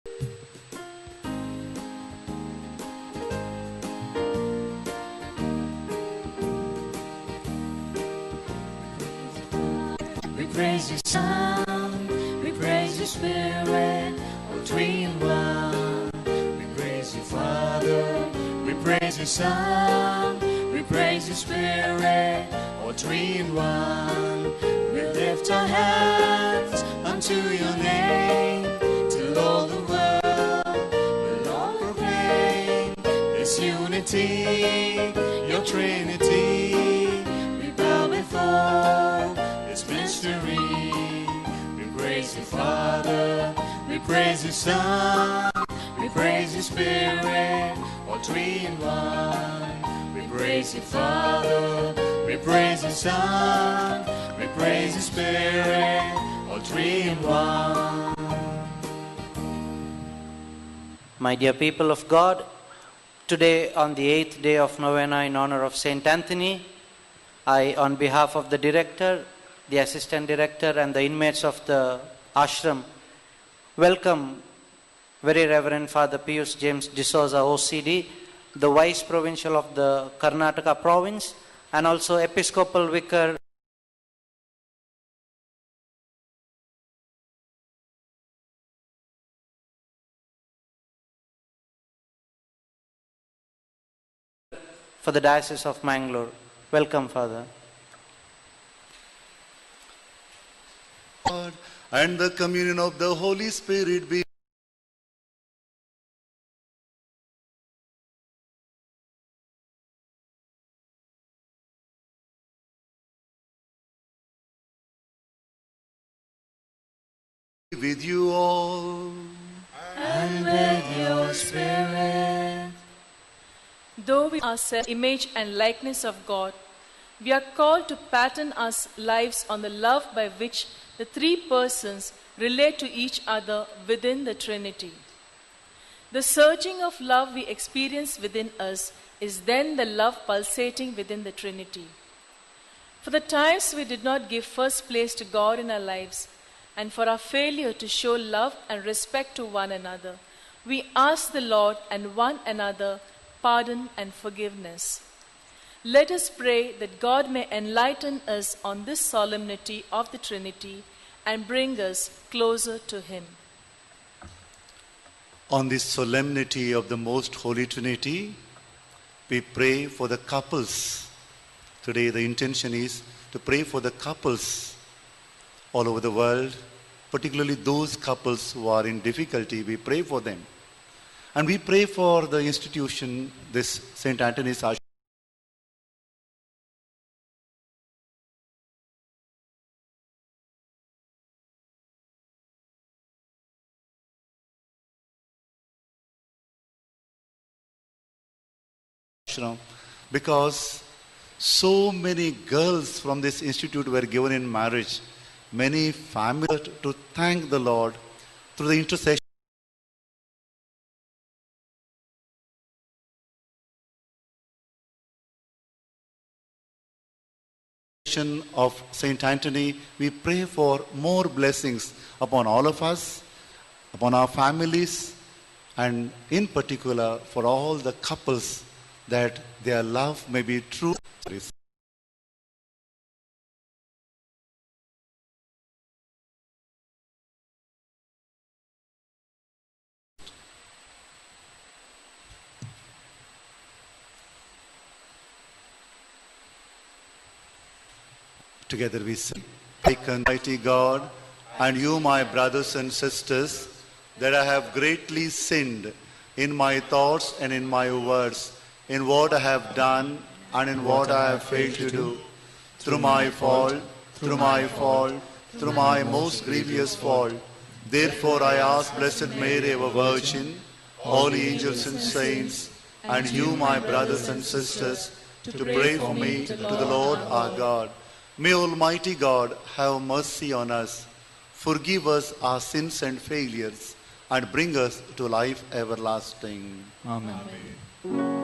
We praise your Son, we praise your Spirit, all three in one. We praise you, Father, we praise your Son, we praise your Spirit, all three in one. We lift our hands unto your name, till all the world will all proclaim this unity, your Trinity. We bow before this mystery. We praise you, Father, we praise you, Son, we praise you, Spirit, all three in one. We praise you, Father, we praise you, Son, we praise you, Spirit, all three in one. My dear people of God, today on the 8th day of Novena in honor of Saint Anthony, I, on behalf of the director, the assistant director and the inmates of the Ashram, welcome Very Reverend Father Pius James D'Souza OCD, the Vice Provincial of the Karnataka Province, and also Episcopal Vicar for the Diocese of Mangalore. Welcome, Father. And the communion of the Holy Spirit be with you all. And with your Spirit. Though we are image and likeness of God, we are called to pattern our lives on the love by which the three persons relate to each other within the Trinity. The surging of love we experience within us is then the love pulsating within the Trinity. For the times we did not give first place to God in our lives, and for our failure to show love and respect to one another, we ask the Lord and one another pardon and forgiveness. Let us pray that God may enlighten us on this solemnity of the Trinity and bring us closer to Him. On this solemnity of the Most Holy Trinity, we pray for the couples. Today the intention is to pray for the couples all over the world, particularly those couples who are in difficulty. We pray for them. And we pray for the institution, this St. Anthony's Ashram, because so many girls from this institute were given in marriage. Many families to thank the Lord through the intercession of Saint Anthony. We pray for more blessings upon all of us, upon our families, and in particular for all the couples, that their love may be true. Together we say, Almighty God, and you, my brothers and sisters, that I have greatly sinned in my thoughts and in my words, in what I have done and in what I have failed to do, through my fault, through my most grievous fault. Therefore I ask Blessed Mary, our Virgin, all angels and saints, and you, my brothers and sisters, to pray for me to the Lord our God. May Almighty God have mercy on us, forgive us our sins and failures, and bring us to life everlasting. Amen. Amen.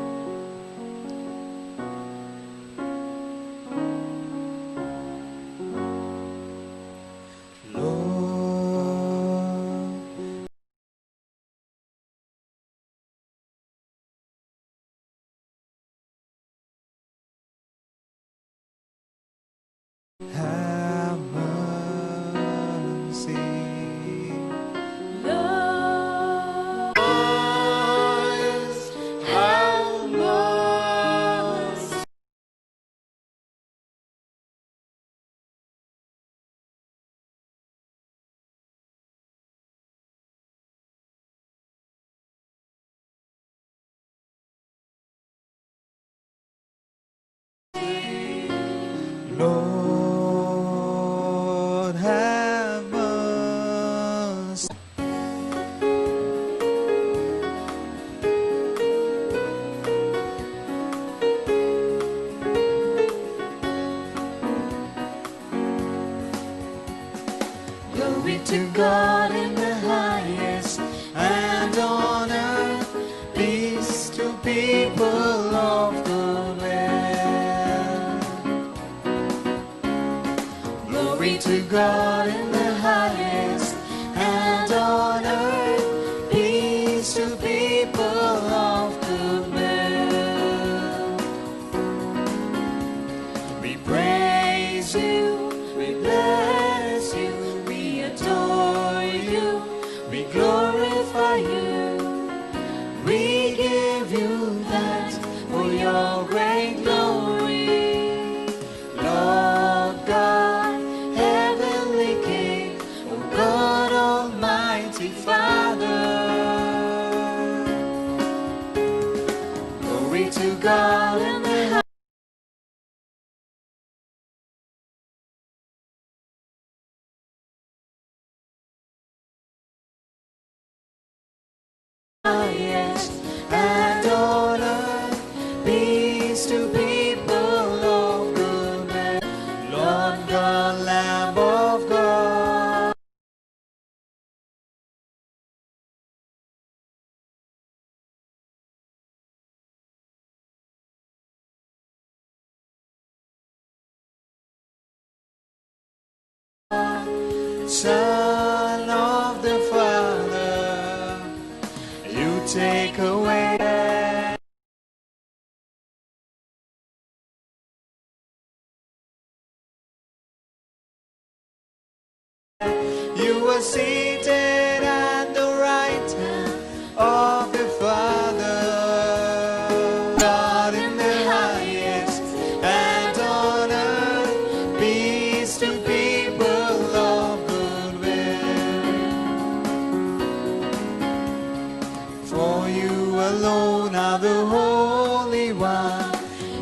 Lord, have mercy. Glory to God in the highest, and on earth peace to people of good will. Glory to God in the highest, and on earth peace to people of good will. We praise you, we bless you, we adore you, we glorify you. We give you thanks for your great glory. Lord God, heavenly King, O God Almighty Father. Glory to God in the highest, and on earth peace to people of good will. Lord God, Lamb of God, Son of the Father, you take away. You are seated at the right hand of the Father. God in the highest, and on earth peace to people of good will. For you alone are the Holy One.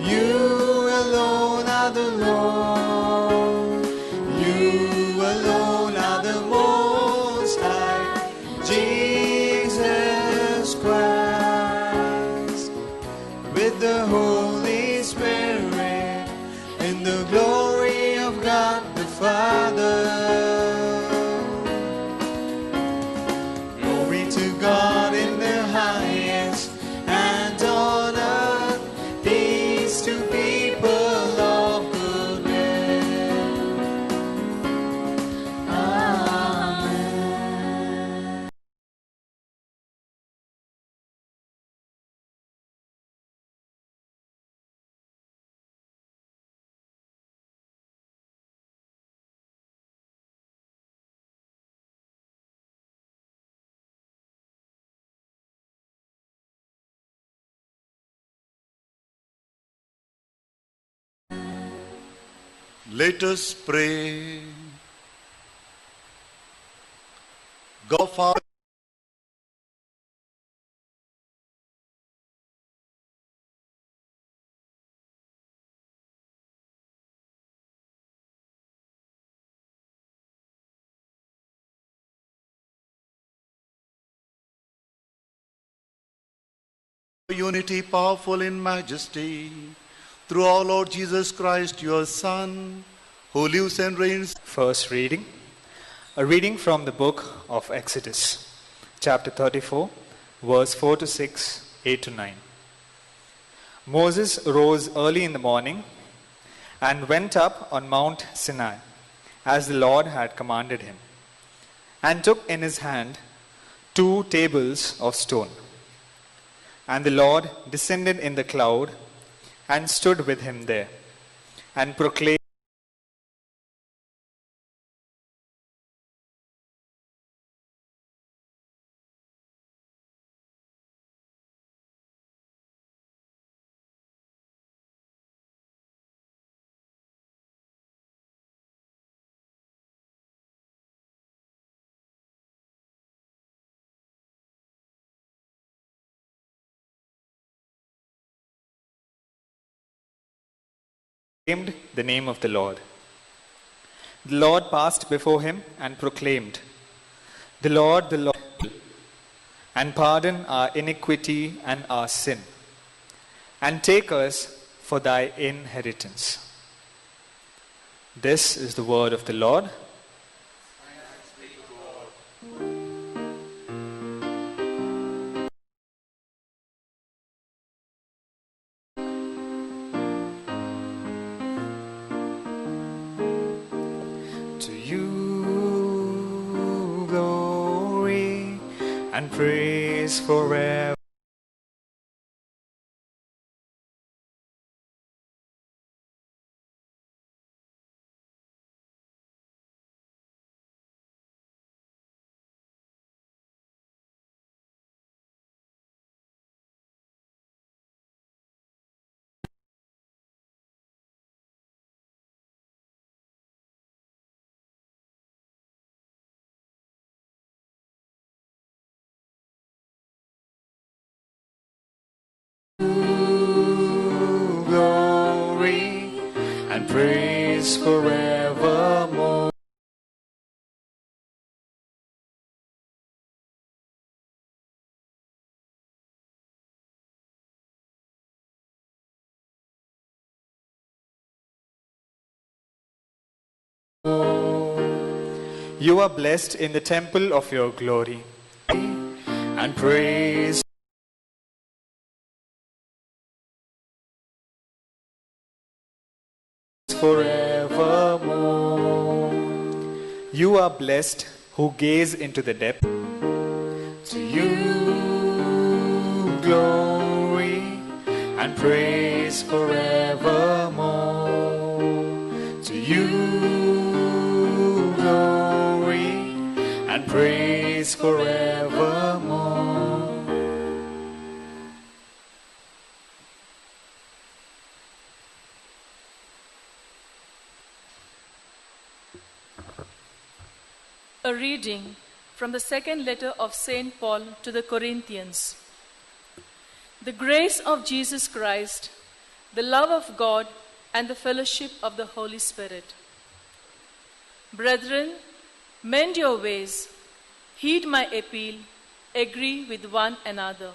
You alone are the Lord. You alone are the Most High, Jesus Christ, with the Holy Spirit, in the glory of God the Father. Glory to God in the highest, and on earth peace to people of good will. Amen. Let us pray. God, Father, unity, powerful in majesty, through our Lord Jesus Christ, your Son, who lives and reigns. First reading, a reading from the book of Exodus, chapter 34, verse 4 to 6, 8 to 9. Moses rose early in the morning and went up on Mount Sinai, as the Lord had commanded him, and took in his hand 2 tables of stone. And the Lord descended in the cloud and stood with him there, and proclaimed proclaimed the name of the Lord. The Lord passed before him and proclaimed, the Lord, and pardon our iniquity and our sin, and take us for thy inheritance. This is the word of the Lord. To you glory and praise forever. Glory and praise forevermore. You are blessed in the temple of your glory, and praise forevermore. You are blessed who gaze into the depth. To you glory and praise forevermore. To you glory and praise forevermore. A reading from the second letter of St. Paul to the Corinthians. The grace of Jesus Christ, the love of God, and the fellowship of the Holy Spirit. Brethren, mend your ways, heed my appeal, agree with one another.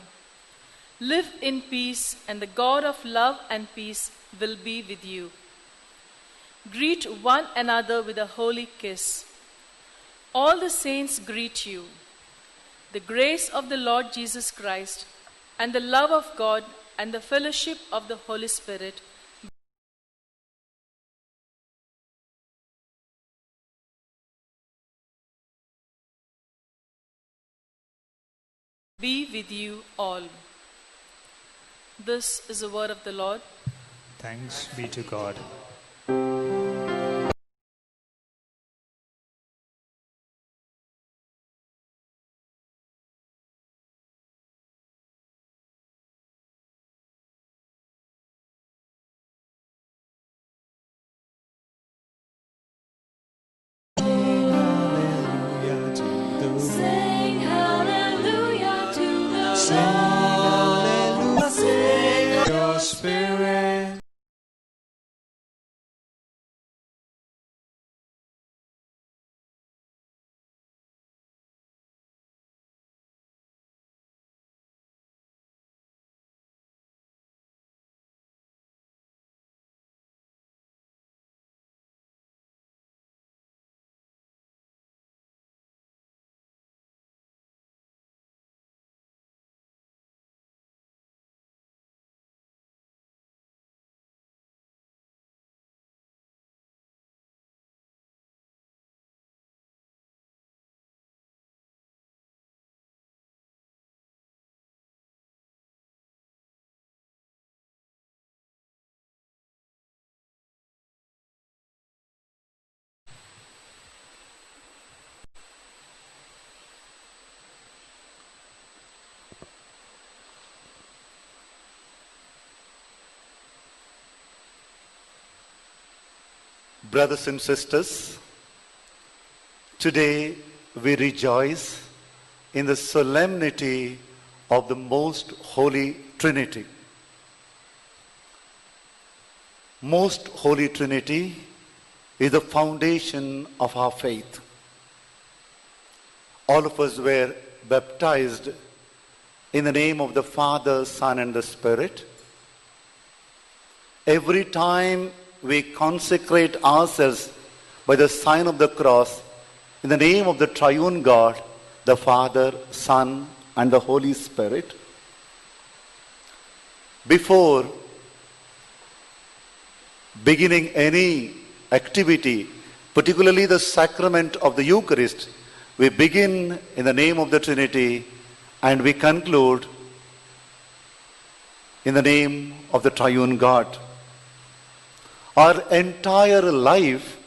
Live in peace, and the God of love and peace will be with you. Greet one another with a holy kiss. All the saints greet you. The grace of the Lord Jesus Christ and the love of God and the fellowship of the Holy Spirit be with you all. This is the word of the Lord. Thanks be to God. Sing hallelujah to the Lord. Sing your spirit. Brothers and sisters, today we rejoice in the solemnity of the Most Holy Trinity. Most Holy Trinity is the foundation of our faith. All of us were baptized in the name of the Father, Son, and the Spirit. Every time we consecrate ourselves by the sign of the cross in the name of the triune God, the Father, Son, and the Holy Spirit. Before beginning any activity, particularly the sacrament of the Eucharist, we begin in the name of the Trinity and we conclude in the name of the triune God. Our entire life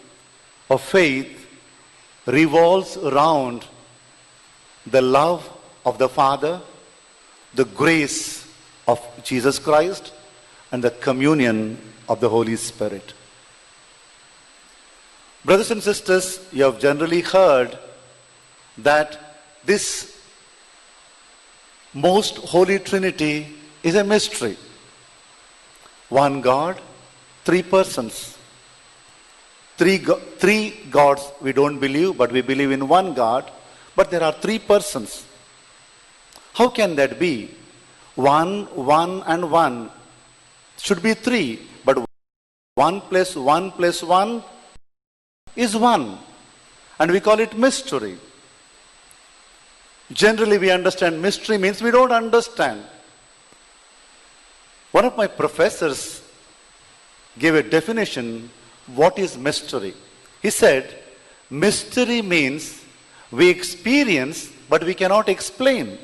of faith revolves around the love of the Father, the grace of Jesus Christ, and the communion of the Holy Spirit. Brothers and sisters, you have generally heard that this most Holy Trinity is a mystery. One God, three persons. Three gods we don't believe, but we believe in one God, but there are three persons. How can that be? One, and one should be three, but 1 plus 1 plus 1 is 1, and we call it mystery. Generally we understand mystery means we don't understand. One of my professors gave a definition, what is mystery? He said, mystery means we experience but we cannot explain.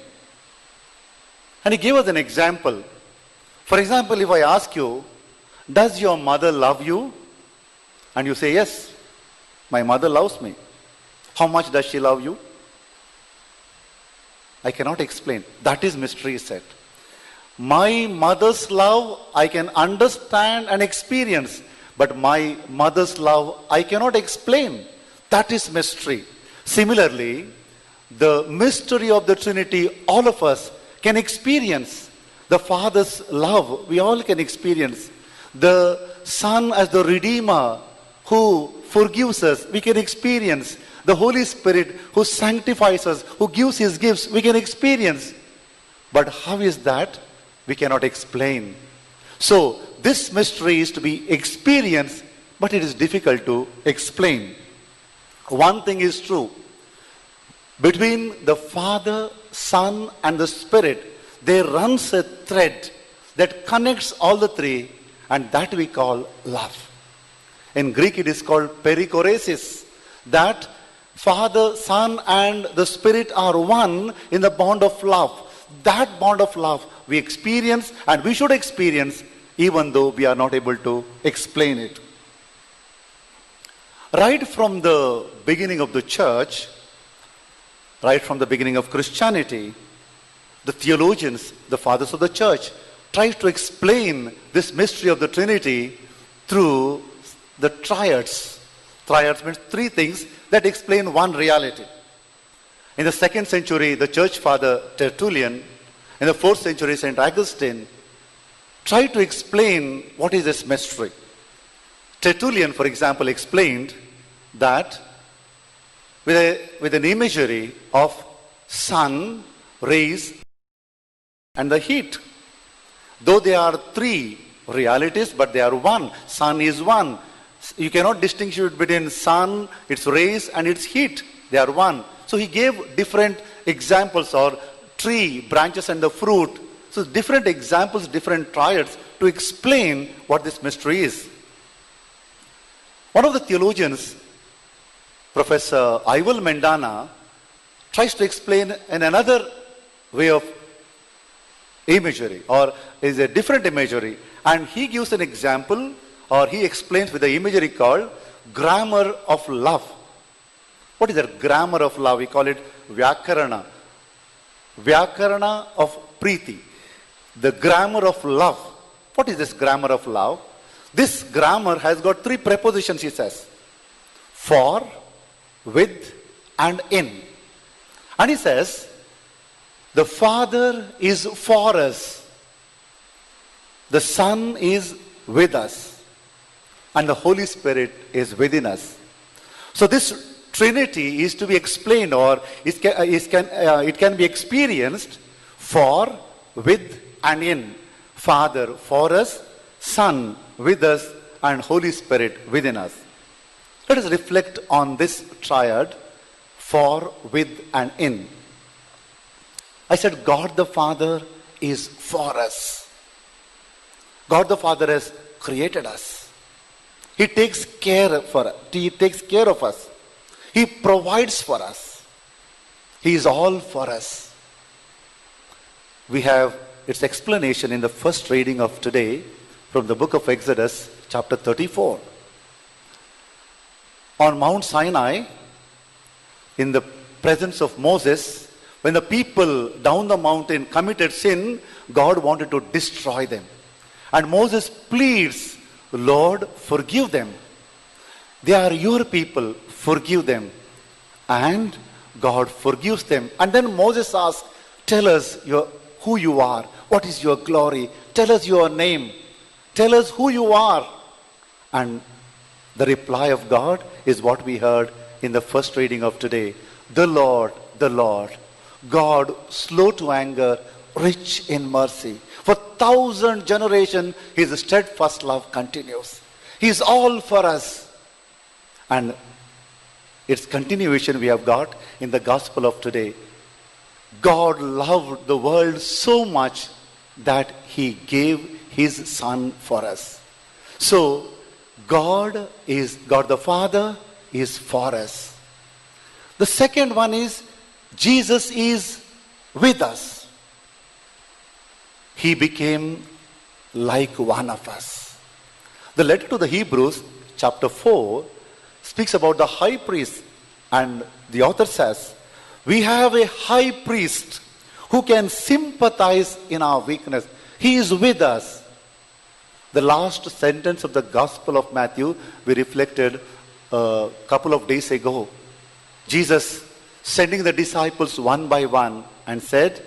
And he gave us an example. For example, if I ask you, does your mother love you? And you say, yes, my mother loves me. How much does she love you? I cannot explain. That is mystery, he said. My mother's love I can understand and experience, but my mother's love I cannot explain. That is mystery. Similarly, the mystery of the Trinity, all of us can experience. The Father's love, we all can experience. The Son as the Redeemer who forgives us, we can experience. The Holy Spirit who sanctifies us, who gives His gifts, we can experience. But how is that? We cannot explain. So, this mystery is to be experienced, but it is difficult to explain. One thing is true. Between the Father, Son, and the Spirit, there runs a thread that connects all the three, and that we call love. In Greek it is called perikoresis. That Father, Son, and the Spirit are one in the bond of love. That bond of love we experience, and we should experience, even though we are not able to explain it. Right from the beginning of the church, right from the beginning of Christianity, the theologians, the fathers of the church, tried to explain this mystery of the Trinity through the triads. Triads means three things that explain one reality. In the 2nd century, the church father Tertullian, in the 4th century, St. Augustine, tried to explain what is this mystery. Tertullian, for example, explained that with an imagery of sun, rays, and the heat. Though they are three realities, but they are one. Sun is one. You cannot distinguish between sun, its rays, and its heat. They are one. So he gave different examples, or tree, branches, and the fruit. So different examples, different triads to explain what this mystery is. One of the theologians, Professor Ival Mendana, tries to explain in another way of imagery, or is a different imagery, and he gives an example, or he explains with the imagery called grammar of love. What is the grammar of love? We call it Vyakarana. Vyakarana of Preeti. The grammar of love. What is this grammar of love? This grammar has got three prepositions, he says. For, with, and in. And he says, the Father is for us. The Son is with us. and the Holy Spirit is within us. So this Trinity is to be explained, or it can be experienced for, with, and in. Father for us, Son with us, and Holy Spirit within us. Let us reflect on this triad, for, with, and in. I said God the Father is for us. God the Father has created us. He takes care of us. He provides for us. He is all for us. We have its explanation in the first reading of today from the book of Exodus, chapter 34. On Mount Sinai, in the presence of Moses, when the people down the mountain committed sin, God wanted to destroy them. And Moses pleads, Lord, forgive them. They are your people, forgive them. And God forgives them. And then Moses asks, tell us who you are. What is your glory? Tell us your name. Tell us who you are. And the reply of God is what we heard in the first reading of today. The Lord, God slow to anger, rich in mercy. For 1,000 generations, His steadfast love continues. He is all for us. And its continuation we have got in the gospel of today. God loved the world so much that He gave His Son for us. So, God the Father is for us. The second one is, Jesus is with us. He became like one of us. The letter to the Hebrews, chapter 4, speaks about the high priest, and the author says, we have a high priest who can sympathize in our weakness. He is with us. The last sentence of the Gospel of Matthew we reflected a couple of days ago. Jesus sending the disciples one by one and said,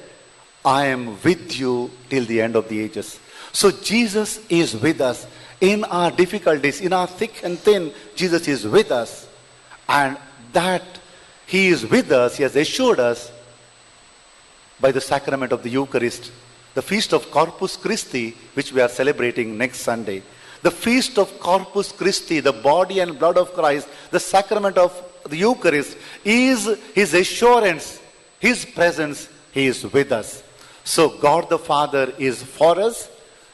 I am with you till the end of the ages. So Jesus is with us in our difficulties, in our thick and thin. Jesus is with us, and that He is with us, He has assured us by the sacrament of the Eucharist, the feast of Corpus Christi, which we are celebrating next Sunday. The feast of Corpus Christi, the body and blood of Christ, the sacrament of the Eucharist, is His assurance, His presence. He is with us. So God the Father is for us,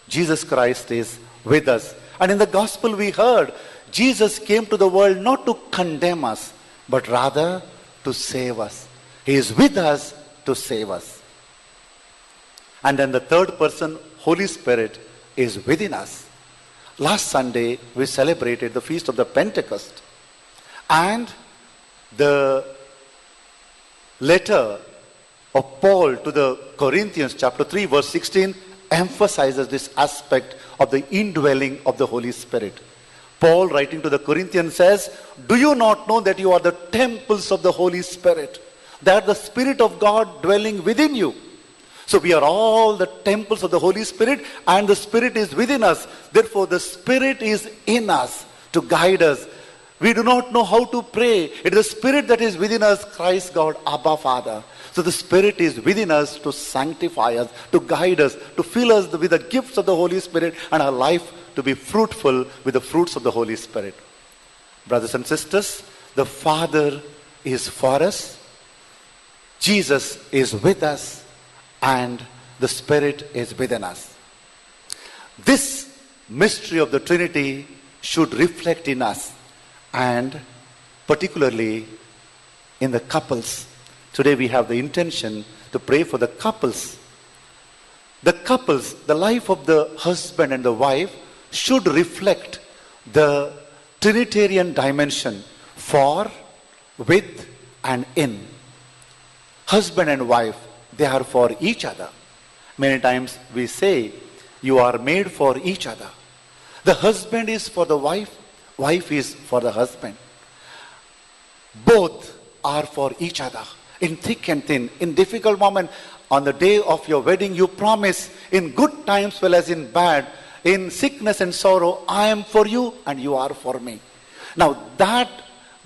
Jesus Christ is with us. And in the gospel we heard, Jesus came to the world not to condemn us, but rather to save us. He is with us to save us. And then the third person, Holy Spirit, is within us. Last Sunday we celebrated the feast of the Pentecost. And the letter of Paul to the Corinthians, chapter 3, verse 16, emphasizes this aspect of the indwelling of the Holy Spirit. Paul, writing to the Corinthians, says, do you not know that you are the temples of the Holy Spirit? That the Spirit of God dwelling within you. So we are all the temples of the Holy Spirit, and the Spirit is within us. Therefore the Spirit is in us to guide us. We do not know how to pray. It is the Spirit that is within us, Christ God, Abba Father. So the Spirit is within us to sanctify us, to guide us, to fill us with the gifts of the Holy Spirit, and our life to be fruitful with the fruits of the Holy Spirit. Brothers and sisters, the Father is for us, Jesus is with us, and the Spirit is within us. This mystery of the Trinity should reflect in us, and particularly in the couples. Today we have the intention to pray for the couples. The couples, the life of the husband and the wife should reflect the Trinitarian dimension, for, with, and in. Husband and wife, they are for each other. Many times we say, you are made for each other. The husband is for the wife, wife is for the husband. Both are for each other. In thick and thin, in difficult moment, on the day of your wedding, you promise, in good times well as in bad, in sickness and sorrow, I am for you and you are for me. Now that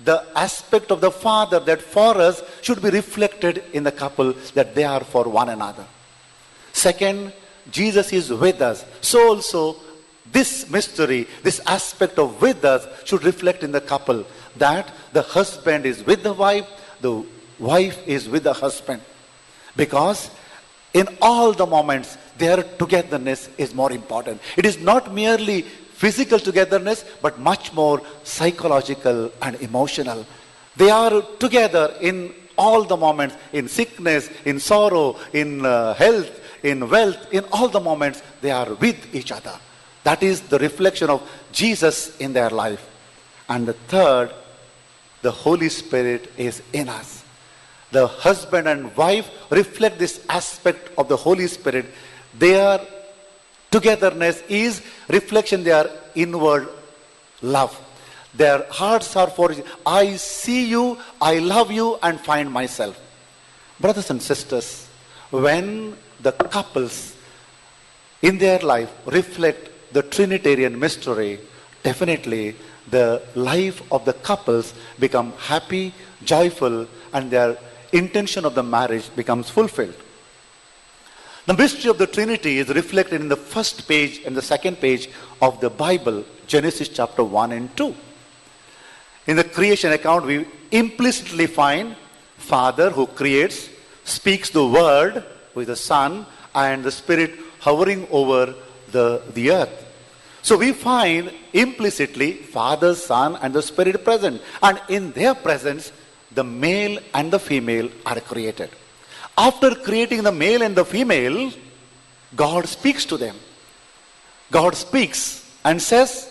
the aspect of the Father that for us should be reflected in the couple, that they are for one another. Second, Jesus is with us. So also this mystery, this aspect of with us should reflect in the couple, that the husband is with the wife is with the husband. Because in all the moments, their togetherness is more important. It is not merely physical togetherness, but much more psychological and emotional. They are together in all the moments, in sickness, in sorrow, in health, in wealth, in all the moments, they are with each other. That is the reflection of Jesus in their life. And the third, the Holy Spirit is in us. The husband and wife reflect this aspect of the Holy Spirit. Their togetherness is reflection, their inward love. Their hearts are for, I see you, I love you, and find myself. Brothers and sisters, when the couples in their life reflect the Trinitarian mystery, definitely the life of the couples become happy, joyful, and their intention of the marriage becomes fulfilled. The mystery of the Trinity is reflected in the first page and the second page of the Bible, Genesis chapter 1 and 2. In the creation account, we implicitly find Father who creates, speaks the word with the Son, and the Spirit hovering over the earth. So we find implicitly Father, Son, and the Spirit present. And in their presence, the male and the female are created. After creating the male and the female, God speaks to them. God speaks and says,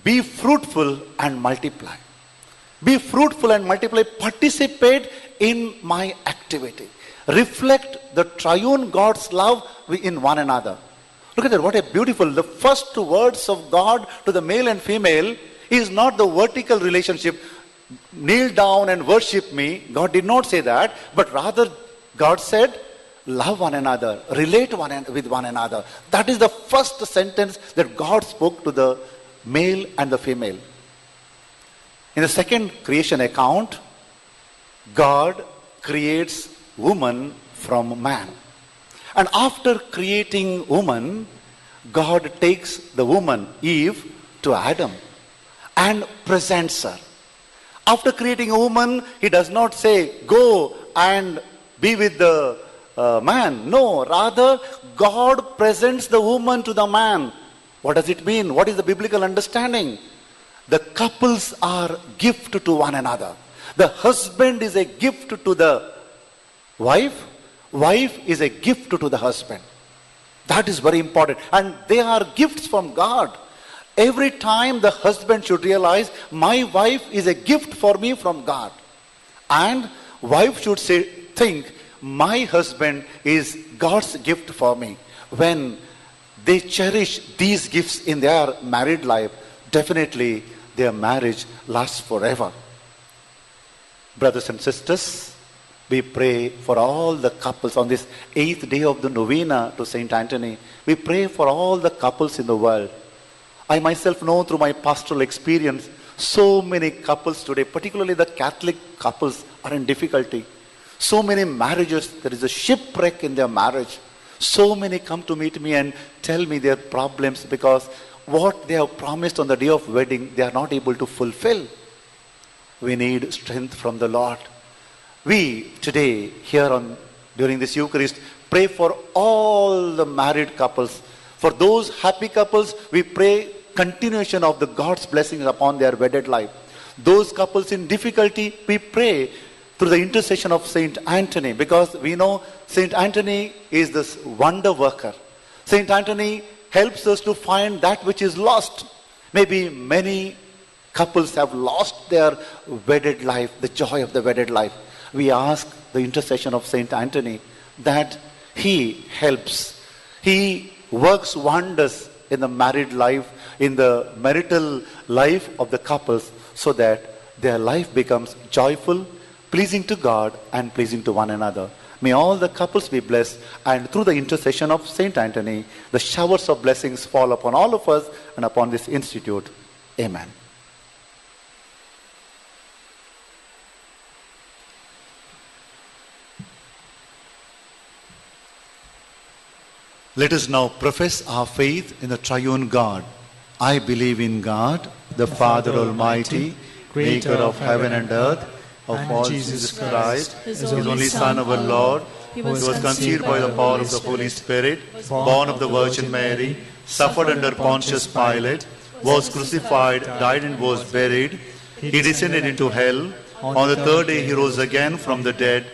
be fruitful and multiply. Be fruitful and multiply. Participate in my activity. Reflect the triune God's love in one another. Look at that, what a beautiful, the first words of God to the male and female is not the vertical relationship, kneel down and worship me. God did not say that, but rather God said, love one another, relate with one another. That is the first sentence that God spoke to the male and the female. In the second creation account, God creates woman from man. And after creating woman, God takes the woman, Eve, to Adam and presents her. After creating a woman, he does not say, go and be with the man. No, rather, God presents the woman to the man. What does it mean? What is the biblical understanding? The couples are gift to one another. The husband is a gift to the wife. Wife is a gift to the husband. That is very important. And they are gifts from God. Every time the husband should realize, my wife is a gift for me from God. And wife should think, my husband is God's gift for me. When they cherish these gifts in their married life, definitely their marriage lasts forever. Brothers and sisters, we pray for all the couples on this 8th day of the Novena to Saint Anthony. We pray for all the couples in the world. I myself know through my pastoral experience, so many couples today, particularly the Catholic couples, are in difficulty. So many marriages, there is a shipwreck in their marriage. So many come to meet me and tell me their problems because what they have promised on the day of wedding, they are not able to fulfill. We need strength from the Lord. We today, during this Eucharist, pray for all the married couples. For those happy couples, we pray continuation of the God's blessings upon their wedded life. Those couples in difficulty, we pray through the intercession of Saint Anthony, because we know Saint Anthony is this wonder worker. Saint Anthony helps us to find that which is lost. Maybe many couples have lost their wedded life, the joy of the wedded life. We ask the intercession of Saint Anthony that he helps. He works wonders in the married life, in the marital life of the couples, so that their life becomes joyful, pleasing to God and pleasing to one another. May all the couples be blessed, and through the intercession of Saint Anthony, the showers of blessings fall upon all of us and upon this institute. Amen. Let us now profess our faith in the triune God. I believe in God, the Father Almighty, maker of heaven and earth, of all Jesus Christ, his only Son, our Lord, who was conceived by the power of the Holy Spirit, born of the Virgin Mary, suffered under Pontius Pilate, was crucified, died and was buried. He descended into hell. On the third day he rose again from the dead.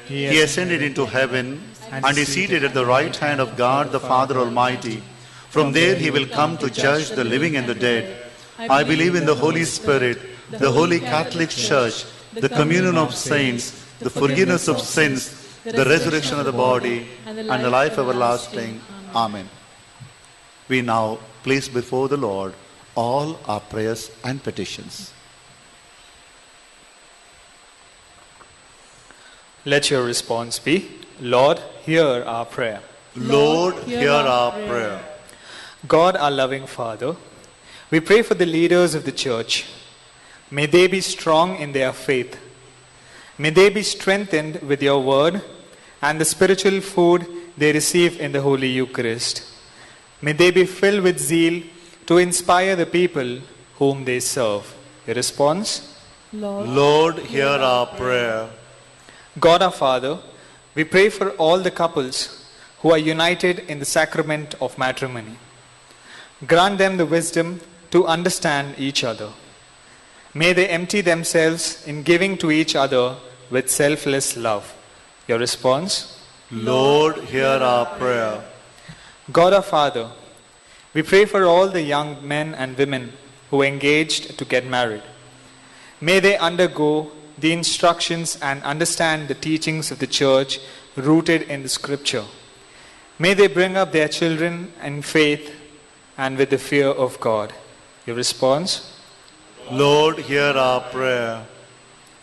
He ascended into heaven and is seated at the right hand of God the Father Almighty. From there he will come to judge the living and the dead. I believe in the Holy Spirit, the Holy Catholic Church, the communion of saints, the forgiveness of sins, the resurrection of the body, and the life everlasting. Amen. We now place before the Lord all our prayers and petitions. Let your response be, Lord, hear our prayer. Lord, hear our prayer. God, our loving Father, we pray for the leaders of the church. May they be strong in their faith. May they be strengthened with your word and the spiritual food they receive in the Holy Eucharist. May they be filled with zeal to inspire the people whom they serve. Your response? Lord, hear our prayer. God our Father, we pray for all the couples who are united in the sacrament of matrimony. Grant them the wisdom to understand each other. May they empty themselves in giving to each other with selfless love. Your response? Lord, hear our prayer. God our Father, we pray for all the young men and women who are engaged to get married. May they undergo the instructions and understand the teachings of the church rooted in the scripture. May they bring up their children in faith and with the fear of God. Your response? Lord, hear our prayer.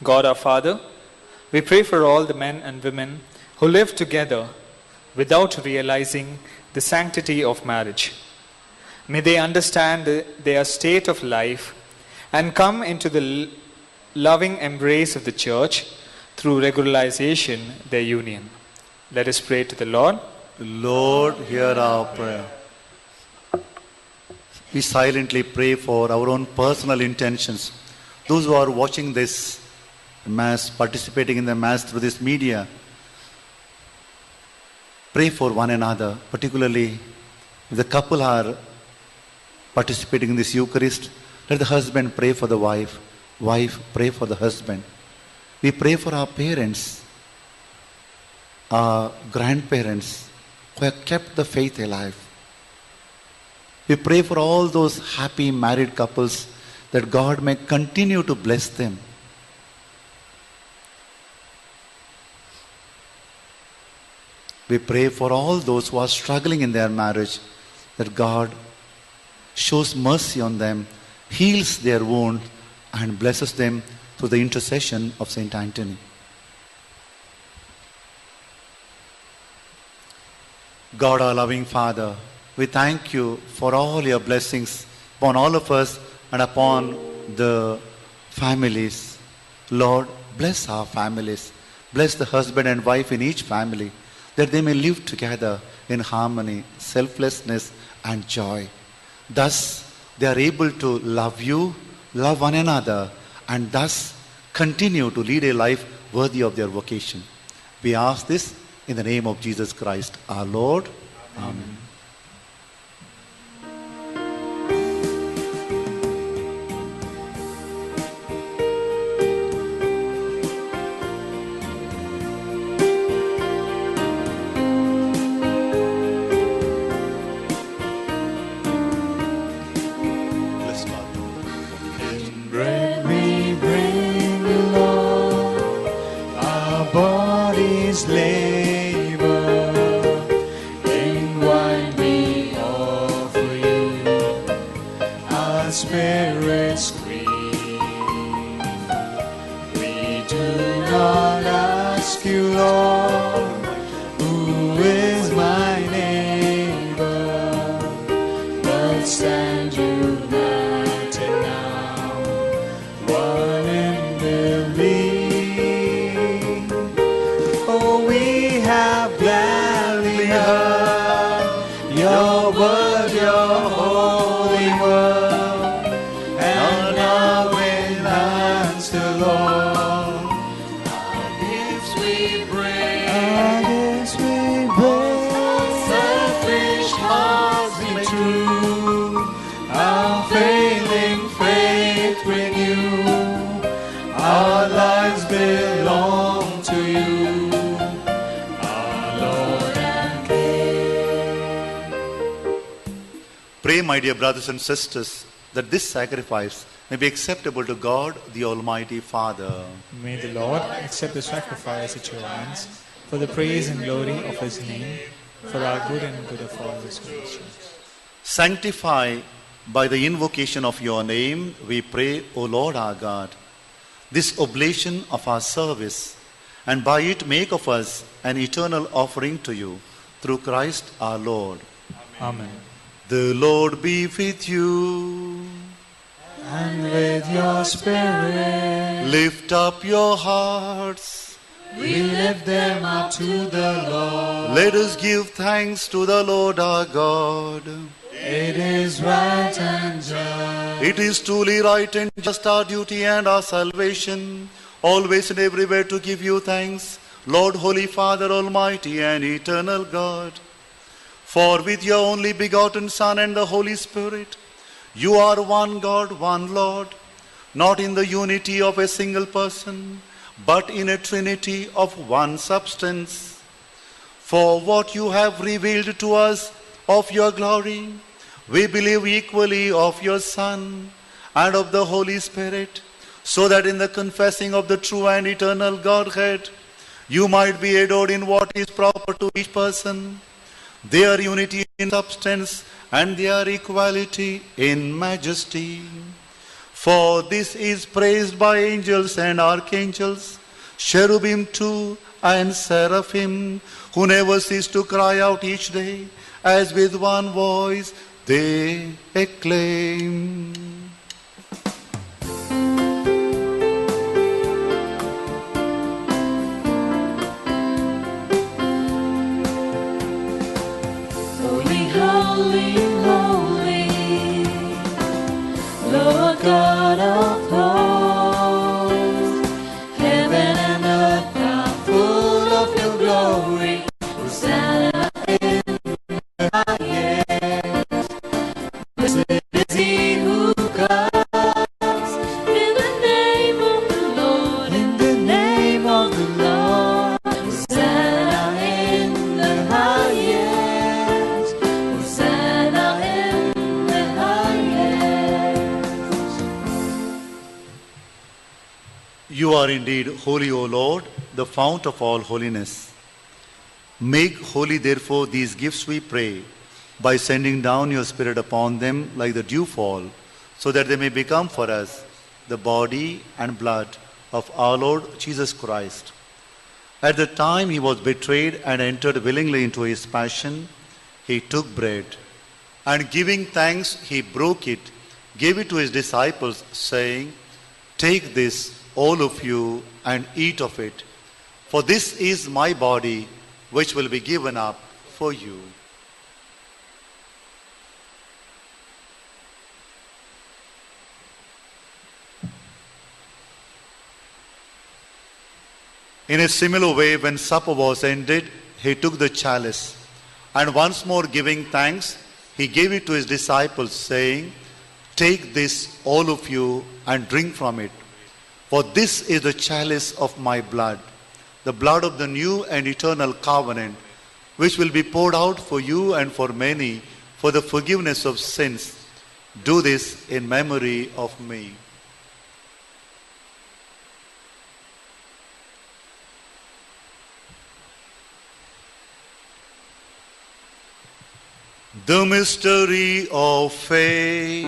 God our Father, we pray for all the men and women who live together without realizing the sanctity of marriage. May they understand their state of life and come into the loving embrace of the church through regularization their union. Let us pray to the Lord. Lord, hear our prayer. We silently pray for our own personal intentions. Those who are watching this Mass, participating in the Mass through this media, pray for one another, particularly if the couple are participating in this Eucharist. Let the husband pray for the wife, wife pray for the husband. We pray for our parents, our grandparents who have kept the faith alive. We pray for all those happy married couples that God may continue to bless them. We pray for all those who are struggling in their marriage, that God shows mercy on them, heals their wound, and blesses them through the intercession of Saint Anthony. God, our loving Father, we thank you for all your blessings upon all of us and upon the families. Lord, bless our families. Bless the husband and wife in each family, that they may live together in harmony, selflessness, and joy. Thus, they are able to love you, love one another, and thus continue to lead a life worthy of their vocation. We ask this in the name of Jesus Christ, our Lord. Amen. Bread we bring you, Lord, our bodies labor. In wine your word, your holy word, and now enhance the Lord. Our gifts we bring, selfish hearts make true, our failing faith renew, our lives belong to you, our Lord and King. Pray, my dear brothers and sisters, that this sacrifice may be acceptable to God, the Almighty Father. May the Lord accept the sacrifice at your hands for the praise and glory of His name, for our good and good of all His creatures. Sanctify by the invocation of your name, we pray, O Lord our God, this oblation of our service, and by it make of us an eternal offering to you, through Christ our Lord. Amen. The Lord be with you. And with your spirit, Lift up your hearts. we lift them up to the Lord. Let us give thanks to the Lord our God. It is right and just. It is truly right and just, our duty and our salvation, always and everywhere to give you thanks, Lord, Holy Father, Almighty and eternal God. For with your only begotten Son and the Holy Spirit, you are one God, one Lord, not in the unity of a single person, but in a trinity of one substance. For what you have revealed to us of your glory, we believe equally of your Son and of the Holy Spirit, so that in the confessing of the true and eternal Godhead, you might be adored in what is proper to each person, their unity in substance and their equality in majesty. For this is praised by angels and archangels, cherubim too and seraphim, who never cease to cry out each day, as with one voice they acclaim. Holy, holy, holy, Lord God of hosts, heaven and earth are full of your glory. Hosanna in the highest. Blessed is he who comes in the name of the Lord, in the name of the Lord. Hosanna in the highest. Hosanna in the highest. You are indeed holy, O Lord, the fount of all holiness. Make holy, therefore, these gifts, we pray, by sending down your Spirit upon them like the dewfall, so that they may become for us the body and blood of our Lord Jesus Christ. At the time he was betrayed and entered willingly into his passion, he took bread, and giving thanks, he broke it, gave it to his disciples, saying, "Take this, all of you, and eat of it, for this is my body, which will be given up for you." In a similar way, when supper was ended, he took the chalice, and once more giving thanks, he gave it to his disciples, saying, "Take this, all of you, and drink from it. For this is the chalice of my blood, the blood of the new and eternal covenant, which will be poured out for you and for many for the forgiveness of sins. Do this in memory of me." The mystery of faith.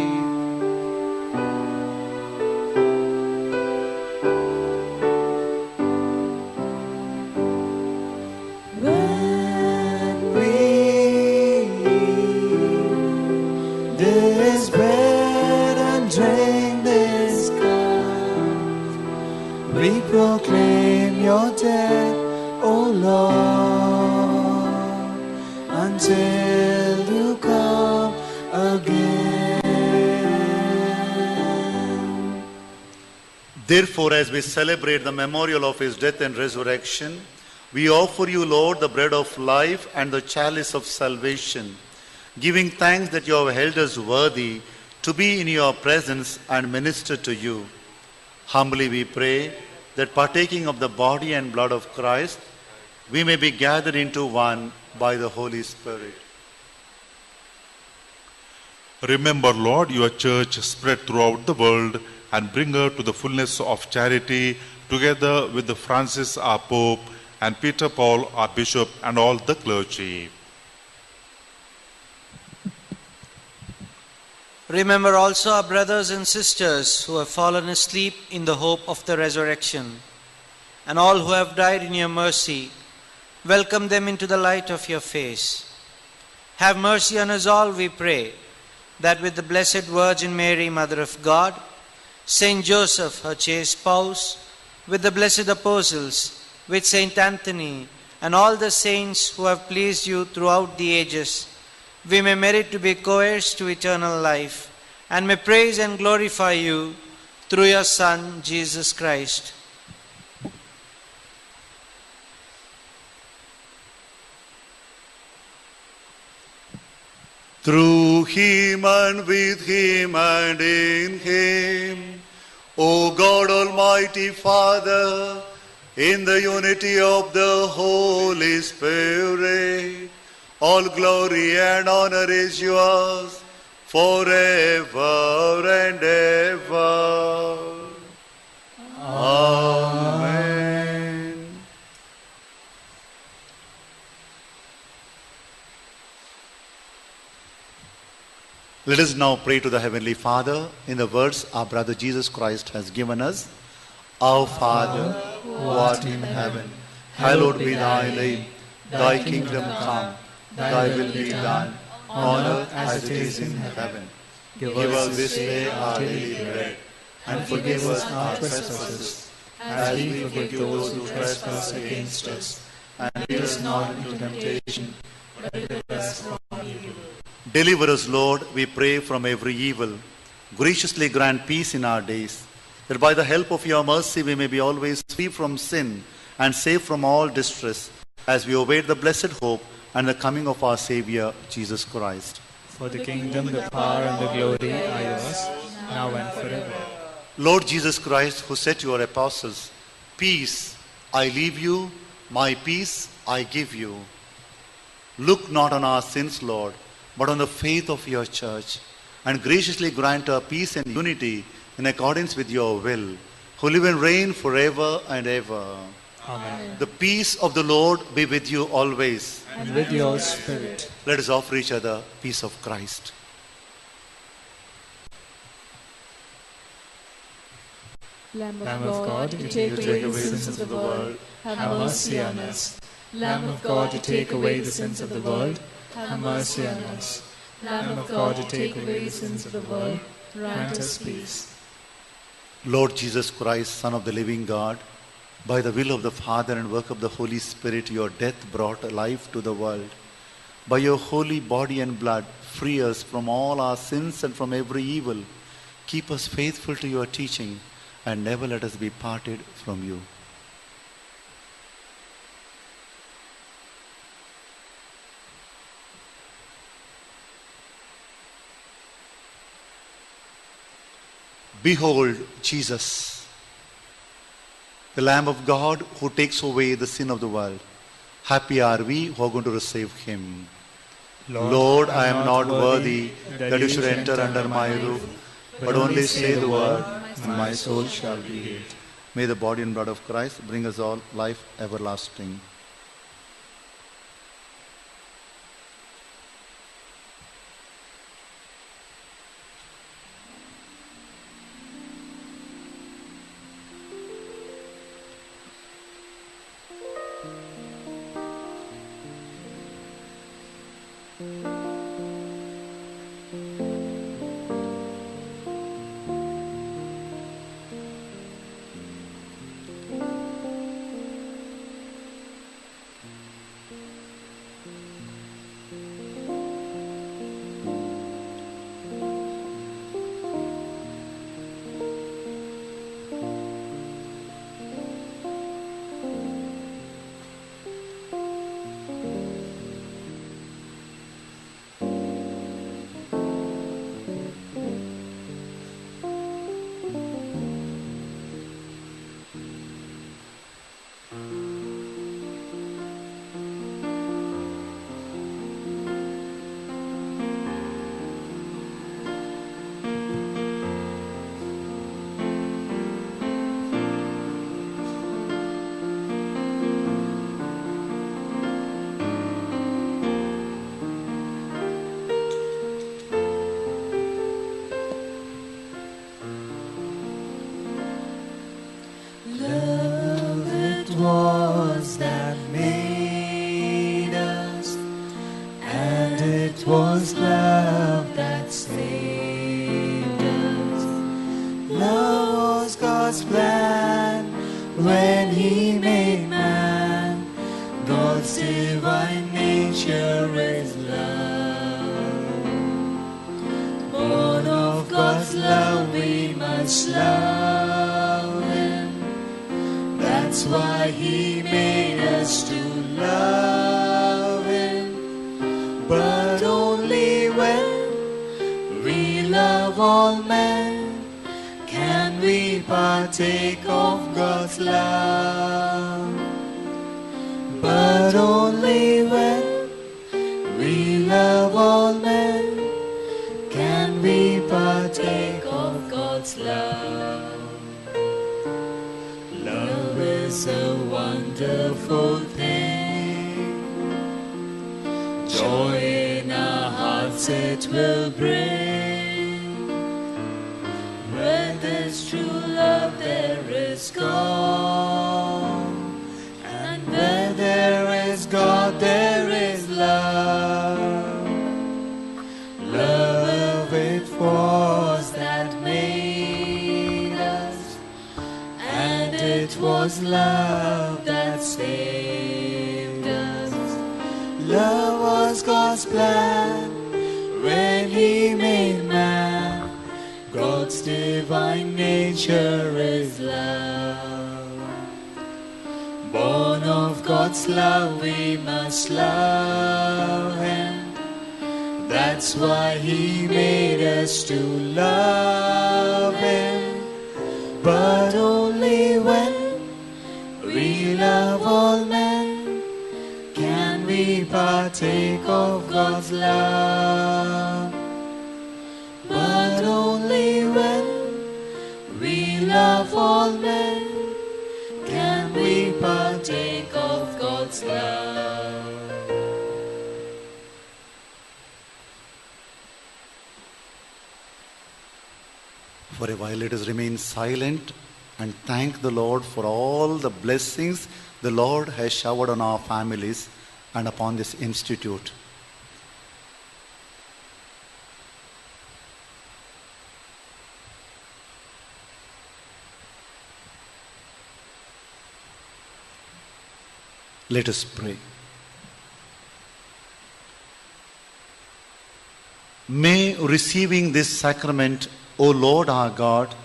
When we eat this bread and drink this cup, we proclaim your death, O Lord, until until you come again. Therefore, as we celebrate the memorial of his death and resurrection, we offer you, Lord, the bread of life and the chalice of salvation, giving thanks that you have held us worthy to be in your presence and minister to you. Humbly we pray that partaking of the body and blood of Christ, we may be gathered into one by the Holy Spirit. Remember, Lord, your church spread throughout the world and bring her to the fullness of charity, together with the Francis, our Pope, and Peter Paul, our Bishop, and all the clergy. Remember also our brothers and sisters who have fallen asleep in the hope of the resurrection, and all who have died in your mercy. Welcome them into the light of your face. Have mercy on us all, we pray, that with the Blessed Virgin Mary, Mother of God, Saint Joseph, her chaste spouse, with the blessed apostles, with Saint Anthony, and all the saints who have pleased you throughout the ages, we may merit to be co-heirs to eternal life, and may praise and glorify you through your Son, Jesus Christ. Through him and with him and in him, O God Almighty Father, in the unity of the Holy Spirit, all glory and honor is yours forever and ever. Amen. Let us now pray to the Heavenly Father in the words our brother Jesus Christ has given us. Our Father, who art in heaven, hallowed be thy name. Thy kingdom come, thy will be done, on earth as it is in heaven. Give us this day our daily bread, and forgive us our trespasses, as we forgive those who trespass against us. And lead us not into temptation, but deliver us from evil. Deliver us, Lord, we pray, from every evil. Graciously grant peace in our days, that by the help of your mercy we may be always free from sin and safe from all distress, as we await the blessed hope and the coming of our Saviour, Jesus Christ. For the kingdom, the power, and the glory are yours, now and forever. Lord Jesus Christ, who said to your apostles, "Peace I leave you, my peace I give you," look not on our sins, Lord, but on the faith of your church, and graciously grant her peace and unity in accordance with your will, who live and reign forever and ever. Amen. The peace of the Lord be with you always. And with your spirit. Let us offer each other peace of Christ. Lamb Lamb of God, you take away the sins of the world, have mercy on us. Lamb of God, you take away the sins of the world, have mercy on us. Lamb of God, you take away the sins of the world, grant us peace. Lord Jesus Christ, Son of the living God, by the will of the Father and work of the Holy Spirit, your death brought life to the world. By your holy body and blood, free us from all our sins and from every evil. Keep us faithful to your teaching, and never let us be parted from you. Behold Jesus, the Lamb of God who takes away the sin of the world. Happy are we who are going to receive him. Lord, I am not worthy that you should enter under my roof, but only say the word, and my soul shall be healed. May the body and blood of Christ bring us all life everlasting. it was love that saved us. Love was God's plan when He made man. God's divine nature is love. Born of God's love, we must love Him. That's why He made us to love Him. But only when we love all men can we partake of God's love. But only when we love all men can we partake of God's love. Love is a wonderful thing. Joy in our hearts it will bring. Where there's true love there is God. And where there is God there is love. Love it was that made us. And it was love that saved us. Love was God's plan when He made man. God's divine nature is love. Born of God's love, we must love Him. That's why He made us to love Him. But only when we love all men can we partake of God's love. But only when we love all men can we partake of God's love. For a while let us remain silent and thank the Lord for all the blessings the Lord has showered on our families and upon this institute. Let us pray. May receiving this sacrament, O Lord our God,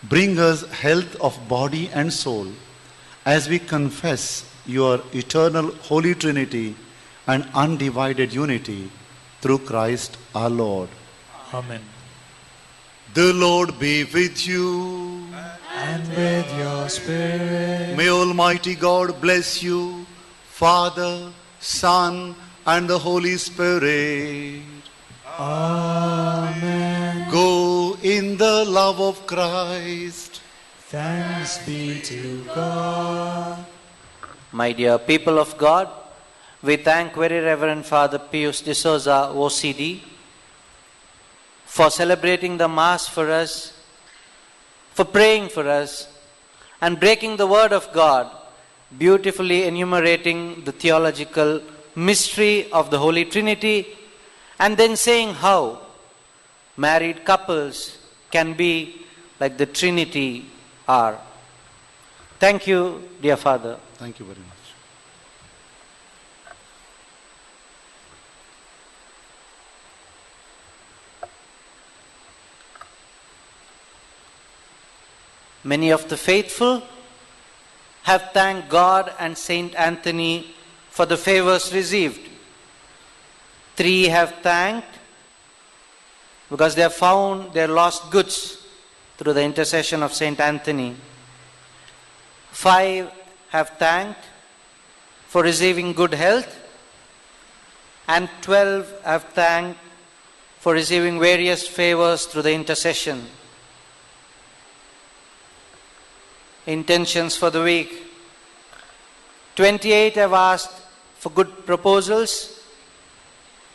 bring us health of body and soul as we confess your eternal Holy Trinity and undivided unity through Christ our Lord. Amen. The Lord be with you. And with your spirit. May Almighty God bless you, Father, Son, and the Holy Spirit. Amen. Go in the love of Christ. Thanks be to God. My dear people of God, we thank Very Reverend Father Pius de Souza, OCD, for celebrating the Mass for us, for praying for us, and breaking the Word of God, beautifully enumerating the theological mystery of the Holy Trinity, and then saying how married couples can be like the Trinity are. Thank you, dear Father. Thank you very much. Many of the faithful have thanked God and Saint Anthony for the favors received. 3 have thanked because they have found their lost goods through the intercession of Saint Anthony. 5 have thanked for receiving good health, and 12 have thanked for receiving various favors through the intercession. Intentions for the week. 28 have asked for good proposals,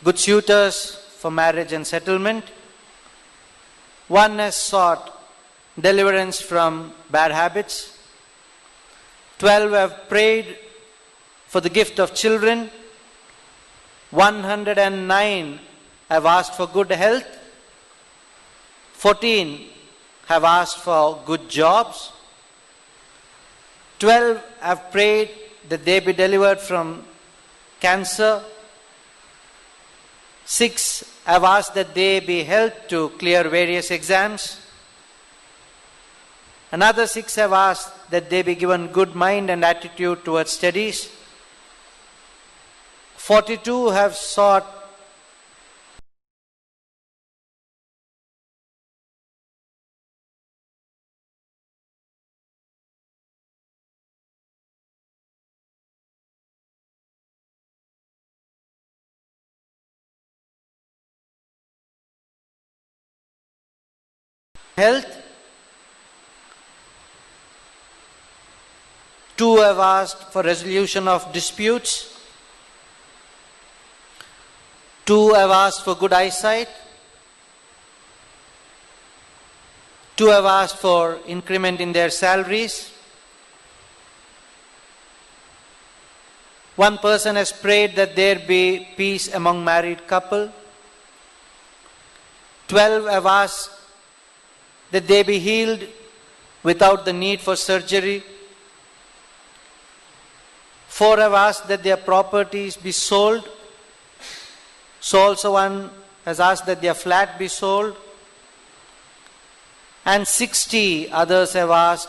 good suitors for marriage and settlement. 1 has sought deliverance from bad habits. 12 have prayed for the gift of children. 109 have asked for good health. 14 have asked for good jobs. 12 have prayed that they be delivered from cancer. 6 have asked that they be helped to clear various exams. Another 6 have asked that they be given good mind and attitude towards studies. 42 have sought health. 2 have asked for resolution of disputes. 2 have asked for good eyesight. 2 have asked for increment in their salaries. 1 person has prayed that there be peace among married couple. 12 have asked that they be healed without the need for surgery. 4 have asked that their properties be sold. So also 1 has asked that their flat be sold. And 60 others have asked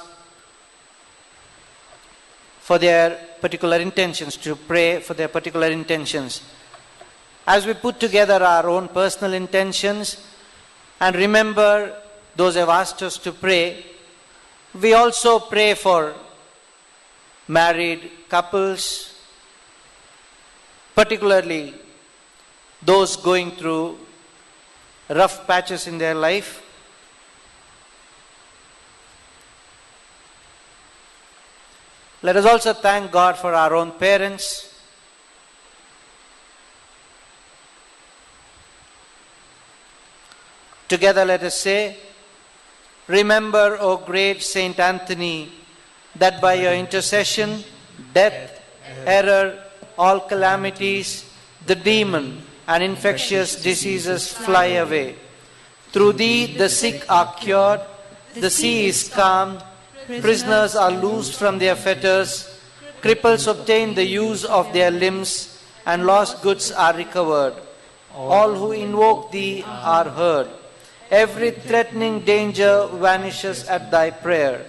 for their particular intentions, to pray for their particular intentions. As we put together our own personal intentions and remember those who have asked us to pray, we also pray for married couples, particularly those going through rough patches in their life. Let us also thank God for our own parents. Together let us say, remember, O great Saint Anthony, that by your intercession, death, error, all calamities, the demon, and infectious diseases fly away. Through thee the sick are cured, the sea is calmed, prisoners are loosed from their fetters, cripples obtain the use of their limbs, and lost goods are recovered. All who invoke thee are heard. Every threatening danger vanishes at thy prayer.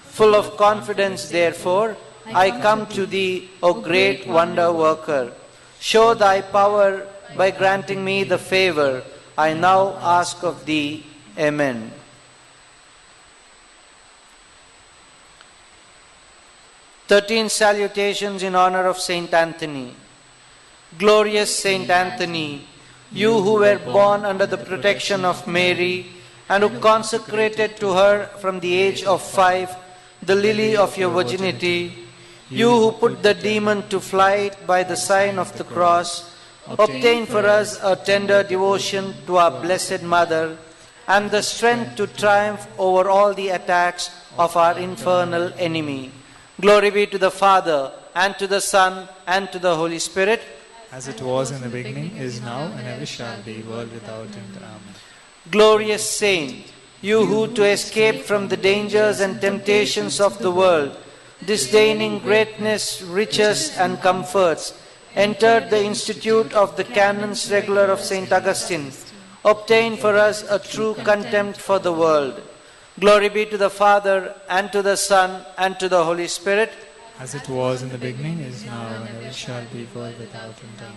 Full of confidence, therefore, I come to thee, O great wonder worker. Show thy power by granting me the favor I now ask of thee. Amen. "13 Salutations in honor of Saint Anthony. Glorious Saint Anthony, you who were born under the protection of Mary and who consecrated to her from the age of 5 the lily of your virginity, you who put the demon to flight by the sign of the cross, obtain for us a tender devotion to our Blessed Mother and the strength to triumph over all the attacks of our infernal enemy. Glory be to the Father, and to the Son, and to the Holy Spirit, as it was in the beginning, is now, and ever shall be, world without end. Amen. Glorious Saint, you who to escape from the dangers and temptations of the world, disdaining greatness, riches, and comforts, entered the institute of the Canons Regular of St. Augustine, obtain for us a true contempt for the world. Glory be to the Father, and to the Son, and to the Holy Spirit, as it was in the beginning, is now, and ever shall be, world without end. Amen.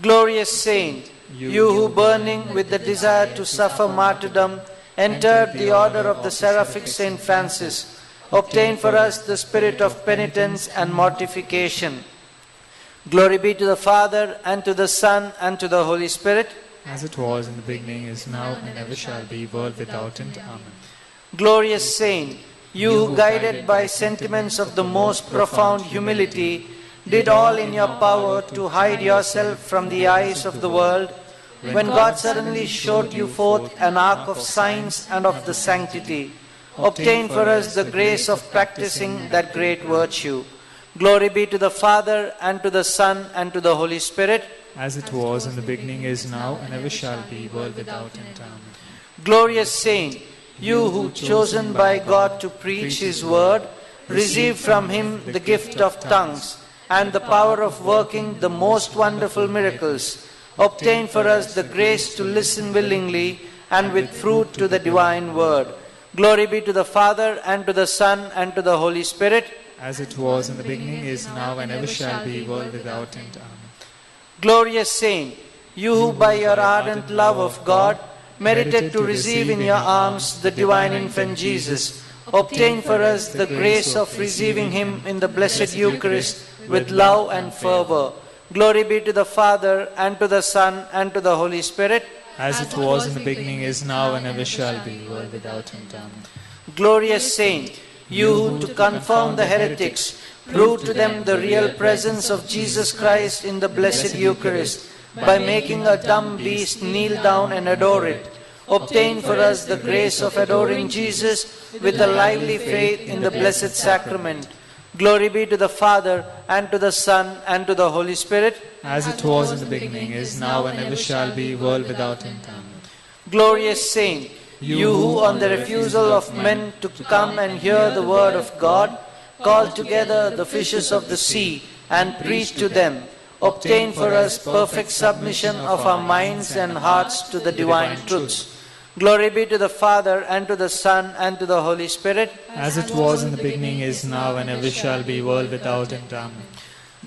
Glorious Saint, you who burning with the desire to suffer martyrdom, entered the order of the seraphic Saint Francis, obtain for us the spirit of penitence and mortification. Glory be to the Father, and to the Son, and to the Holy Spirit, as it was in the beginning, is now, and ever shall be, world without end. Amen. Glorious Saint, you who guided by sentiments of the most profound humility, did all in your power to hide yourself from the eyes of the world, when God suddenly showed you forth an ark of signs and of the sanctity, obtain for us the grace of practicing that great virtue. Glory be to the Father, and to the Son, and to the Holy Spirit, as it was in the beginning, is now, and ever shall be, world without end. Amen. Glorious Saint, you who chosen by God to preach His word, receive from Him the gift of tongues and the power of working the most wonderful miracles. Obtain for us the grace to listen willingly and with fruit to the divine word. Glory be to the Father, and to the Son, and to the Holy Spirit. As it was in the beginning, is now, and ever shall be, world without end. Amen. Glorious Saint, you who by your ardent love of God merited to receive in your arms the divine infant Jesus, obtain for us the grace of receiving Him in the blessed Eucharist with love and fervor. Glory be to the Father, and to the Son, and to the Holy Spirit. As it was in the beginning, is now, and ever shall be, world without end. Amen. Glorious Saint, you who to confirm the heretics prove to them the real presence of Jesus Christ in the blessed Eucharist, by making a dumb beast kneel down and adore it, obtain for us the grace of adoring Jesus with a lively faith in the blessed Sacrament. Glory be to the Father, and to the Son, and to the Holy Spirit. As it was in the beginning, is now, and ever shall be, world without end. Amen. Glorious Saint, you who on the refusal of men to come and hear the word of God, called together the fishes of the sea and preached to them, obtain for us perfect submission of our minds and hearts to the divine truths. Glory be to the Father, and to the Son, and to the Holy Spirit. As it was in the beginning, is now, and ever shall be, world without end. Amen.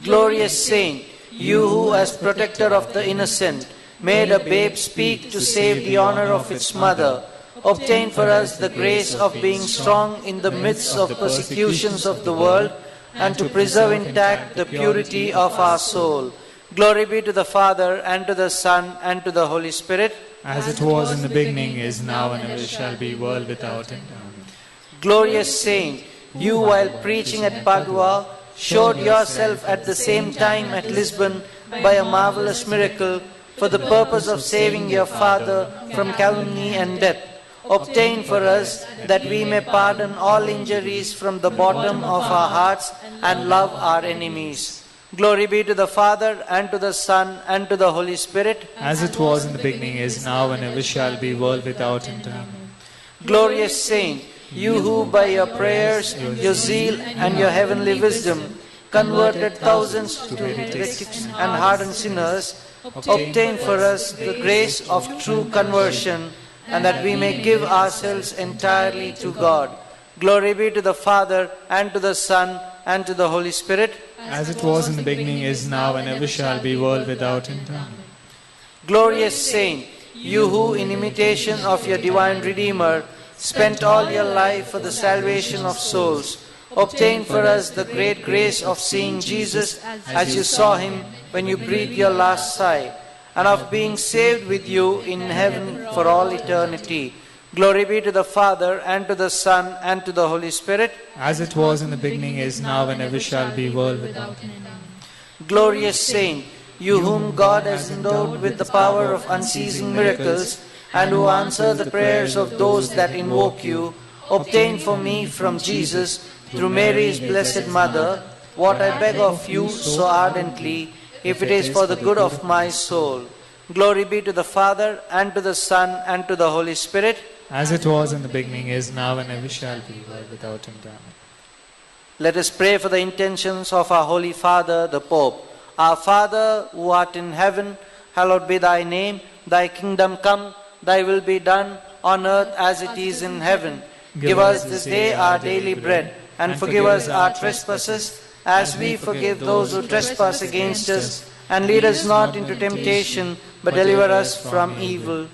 Glorious Saint, you who as protector of the innocent made a babe speak to save the honor of its mother, obtain for us the grace of being strong in the midst of persecutions of the world, and to preserve intact the purity of our soul. Glory be to the Father, and to the Son, and to the Holy Spirit. As it was in the beginning, is now, and ever shall be, world without end. Amen. Glorious Saint, you while preaching at Padua showed yourself at the same time at Lisbon by a marvelous miracle for the purpose of saving your Father from calumny and death. Obtain for us that we may pardon all injuries from the bottom of our hearts and love our enemies. Glory be to the Father, and to the Son, and to the Holy Spirit. As it was in the beginning, is now, and ever shall be, world without end. Amen. Glorious Saint, you who by your prayers, your zeal, and your heavenly wisdom converted thousands to heretics and hardened sinners, obtain for us the grace of true conversion, and that we may give ourselves entirely to God. Glory be to the Father, and to the Son, and to the Holy Spirit. As it was in the beginning, is now, and ever shall be, world without end. Amen. Glorious Saint, you who in imitation of your divine Redeemer spent all your life for the salvation of souls, obtain for us the great grace of seeing Jesus as you saw Him when you breathed your last sigh, and of being saved with you in heaven for all eternity. Glory be to the Father, and to the Son, and to the Holy Spirit. As it was in the beginning, is now, and ever shall be, world without end. Glorious Saint, you whom God has endowed with the power of unceasing miracles, and who answer the prayers of those that invoke you, obtain for me from Jesus, through Mary's blessed Mother, what I beg of you so ardently, if it is for the good of my soul. Glory be to the Father, and to the Son, and to the Holy Spirit. As it was in the beginning, is now, and ever shall be, world without end. Amen. Let us pray for the intentions of our Holy Father, the Pope. Our Father, who art in heaven, hallowed be thy name. Thy kingdom come, thy will be done, on earth as it is in heaven. Give us this day our daily bread, and forgive us our trespasses, as we forgive those who trespass against us. And lead us not into temptation, but deliver us from evil.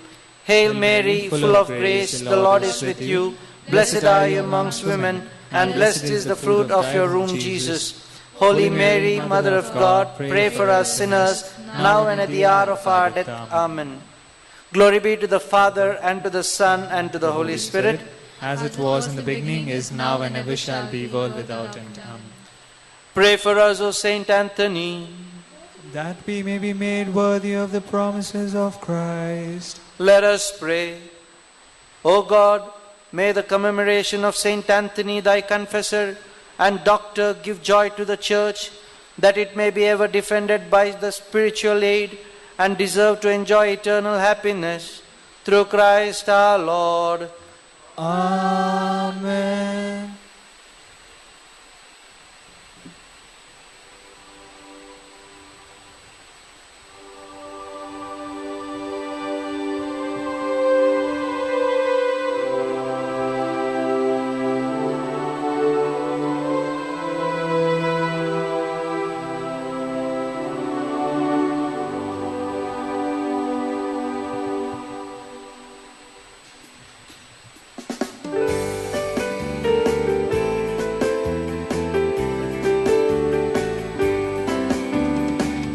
Hail Mary, full of grace, the Lord is with you. Blessed are you amongst women, and blessed is the fruit of your womb, Jesus. Holy Mary, Mother of God, pray for us sinners, now and at the hour of our death. Amen. Glory be to the Father, and to the Son, and to the Holy Spirit. As it was in the beginning, is now, and ever shall be, world without end. Amen. Pray for us, O Saint Anthony, that we may be made worthy of the promises of Christ. Let us pray. O God, may the commemoration of Saint Anthony, thy confessor and doctor, give joy to the Church, that it may be ever defended by the spiritual aid and deserve to enjoy eternal happiness through Christ our Lord. Amen.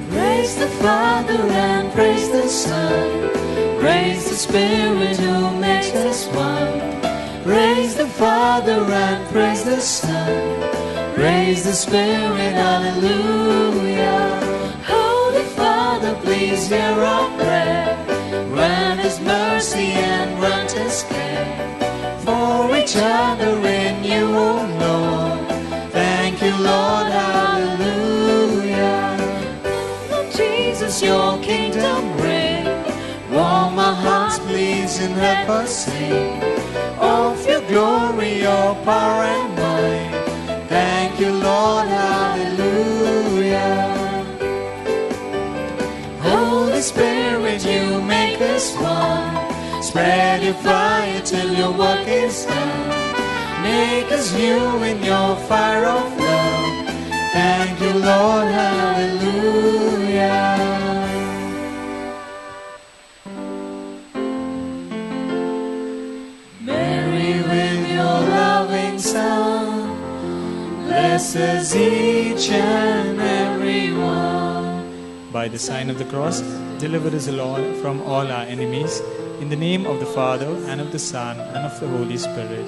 Praise the Father and praise the Son. Praise the Spirit who makes us one. Praise the Father and praise the Son. Praise the Spirit, hallelujah. Holy Father, please hear our prayer. Grant us mercy and grant us care for each other in you, O Lord. Thank you, Lord, hallelujah. Jesus, your kingdom reign. Warm our hearts, please, and help us sing of your glory, your power and might. Thank you, Lord, hallelujah. Holy Spirit, you make us one. Spread your fire till your work is done. Make us new in your fire of love. Thank you, Lord, hallelujah. Mary, with your loving Son, bless us each and every one. By the sign of the cross, deliver us, Lord, from all our enemies. In the name of the Father, and of the Son, and of the Holy Spirit.